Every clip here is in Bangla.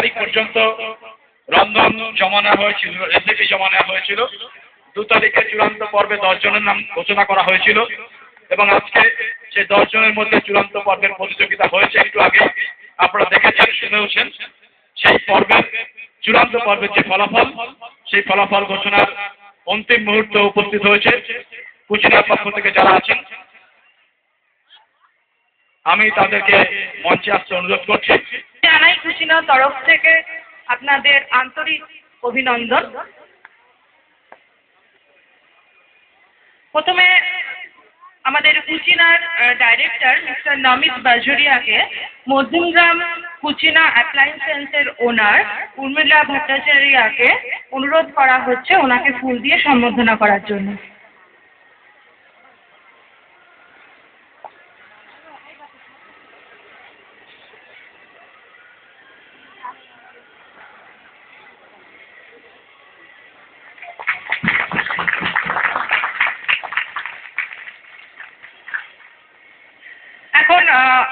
তারিখ পর্যন্ত রন্ধন জমা নেওয়া হয়েছিল, রেসিপি জমা নেওয়া হয়েছিল। 2 তারিখে চূড়ান্ত পর্বে 10 জনের নাম ঘোষণা করা হয়েছিল এবং আজকে সেই 10 জনের মধ্যে চূড়ান্ত পর্বের প্রতিযোগিতা হয়েছে। একটু আগে আপনারা দেখেছেন, শুনেওছেন। সেই পর্বের চূড়ান্ত পর্বের যে ফলাফল, সেই ফলাফল ঘোষণার অন্তিম মুহূর্তে উপস্থিত হয়েছে কুচিনার পক্ষ থেকে যারা আছেন। আমি তাদেরকে মঞ্চে আসতে অনুরোধ করছি। জানাই কুচিনার তরফ থেকে আপনাদের আন্তরিক অভিনন্দন। প্রথমে আমাদের কুচিনার ডাইরেক্টর মিস্টার নমিত বাজুরিয়াকে মধ্যমগ্রাম কুচিনা অ্যাপ্লায়েন্সের ওনার উর্মিলা ভট্টাচার্যকে অনুরোধ করা হচ্ছে ওনাকে ফুল দিয়ে সম্বর্ধনা করার জন্য। এখন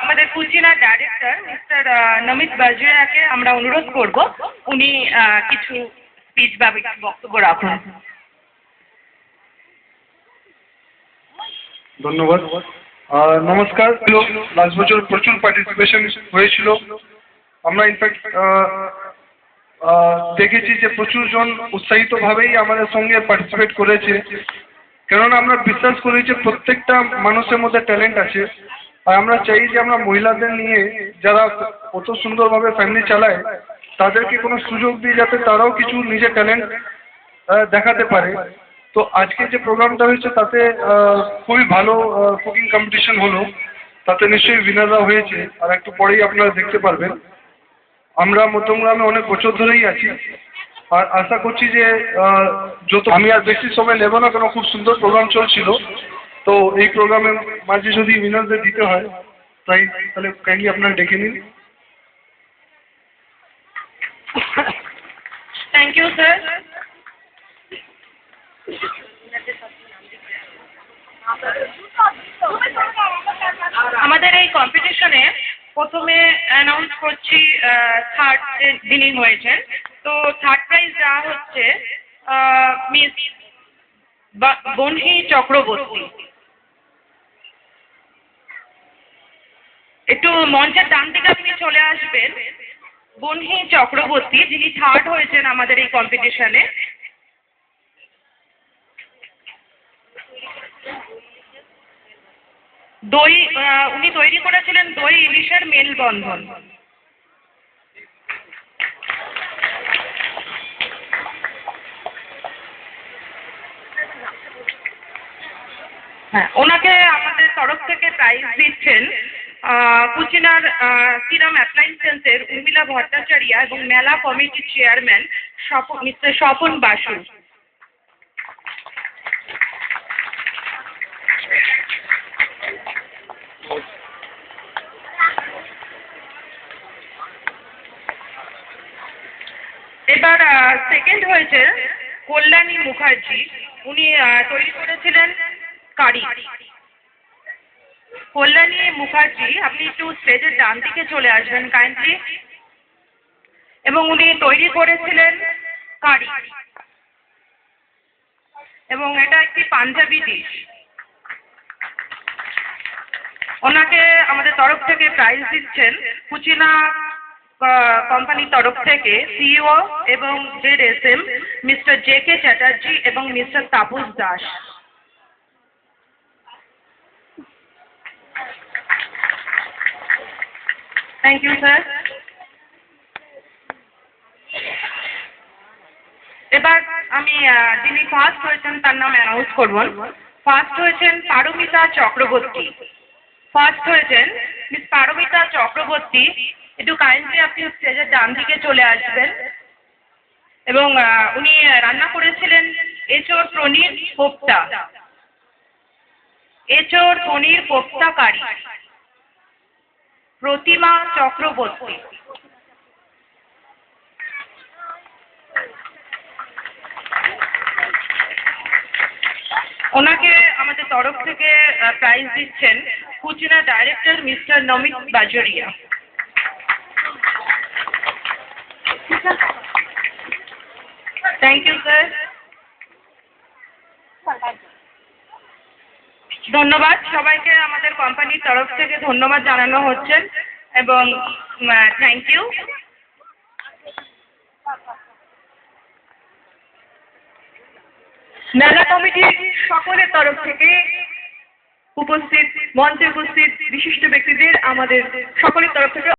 আমাদের কুচিনার ডাইরেক্টর মিস্টার নমিত বাজুরিয়াকে আমরা অনুরোধ করব উনি কিছু স্পিচ বা বক্তব্য রাখুন। ধন্যবাদ। নমস্কার। লাস্ট বছর প্রচুর পার্টিসিপেশন হয়েছিল। আমরা ইনফ্যাক্ট দেখেছি যে প্রচুর জন উৎসাহিতভাবেই আমাদের সঙ্গে পার্টিসিপেট করেছে, কেননা আমরা বিশ্বাস করি যে প্রত্যেকটা মানুষের মধ্যে ট্যালেন্ট আছে। আর আমরা চাই যে আমরা মহিলাদের নিয়ে যারা কত সুন্দরভাবে ফ্যামিলি চালায় তাদেরকে কোনো সুযোগ দিয়ে যাতে তারাও কিছু নিজের ট্যালেন্ট দেখাতে পারে। তো আজকে যে প্রোগ্রামটা হয়েছে তাতে খুবই ভালো কুকিং কম্পিটিশন হলো, তাতে নিশ্চয়ই উইনাররা হয়েছে। আর একটু পরেই আপনারা দেখতে পারবেন। আমরা মধ্যমগ্রামে অনেক বছর ধরেই আছি আর আশা করছি যে যত আমি আর বেশি সময় নেব না, কেন খুব সুন্দর প্রোগ্রাম চলছিল। তো এই প্রোগ্রামের মাঝে যদি উইনারদের দিতে হয় তাহলে কাইন্ডলি আপনারা ডেকে নিন। Thank you sir. আমাদের এই কম্পিটিশনে প্রথমে অ্যানাউন্স করছি থার্ড যিনি হয়েছেন। তো থার্ড প্রাইজ দেওয়া হচ্ছে মিস বনহি চক্রবর্তী। একটু মঞ্চের ডান দিকে আপনি চলে আসবেন। বনহি চক্রবর্তী যিনি থার্ড হয়েছেন আমাদের এই কম্পিটিশনে। উনি তৈরি করেছিলেন দই ইলিশের মেলবন্ধন। হ্যাঁ, ওনাকে আমাদের তরফ থেকে প্রাইজ দিচ্ছেন কুচিনার সিরাম অ্যাপ্লায়েন্সের উর্মিলা ভট্টাচার্য এবং মেলা কমিটির চেয়ারম্যান মিস্টার স্বপন বাসু। এবার সেকেন্ড হয়েছে কল্যাণী মুখার্জি। উনি তৈরি করেছিলেন কারি। কল্যাণী মুখার্জি, আপনি একটু স্টেজের ডান দিকে চলে আসবেন কাইন্ডলি। এবং উনি তৈরি করেছিলেন কারি এবং এটা একটি পাঞ্জাবি ডিশ। ওনাকে আমাদের তরফ থেকে প্রাইজ দিচ্ছেন কুচিনা কোম্পানির তরফ থেকে সিইও এবং ZSM মিস্টার JK চ্যাটার্জি এবং mister Tapas Das. Thank you sir. এবার আমি যিনি ফার্স্ট হয়েছেন তার নাম অ্যানাউন্স করব। ফার্স্ট হয়েছেন পারমিতা চক্রবর্তী। ফার্স্ট হয়েছেন মিস পারমিতা চক্রবর্তী। একটু কাইন্ডলি আপনি স্টেজের ডান দিকে চলে আসবেন। এবং উনি রান্না করেছিলেন এঁচোড় পনির কোফতা। এঁচোড় পনির কোফতা কারি। প্রতিমা চক্রবর্তী। ওনাকে আমাদের তরফ থেকে প্রাইজ দিচ্ছেন Kutchina director mister Namit Bajoria. Thank you sir. ধন্যবাদ সবাইকে, আমাদের কোম্পানির তরফ থেকে ধন্যবাদ জানানো হচ্ছে এবং থ্যাংক ইউ। মেলা কমিটির সকলের তরফ থেকে উপস্থিত, মঞ্চে উপস্থিত বিশিষ্ট ব্যক্তিদের আমাদের সকলের তরফ থেকে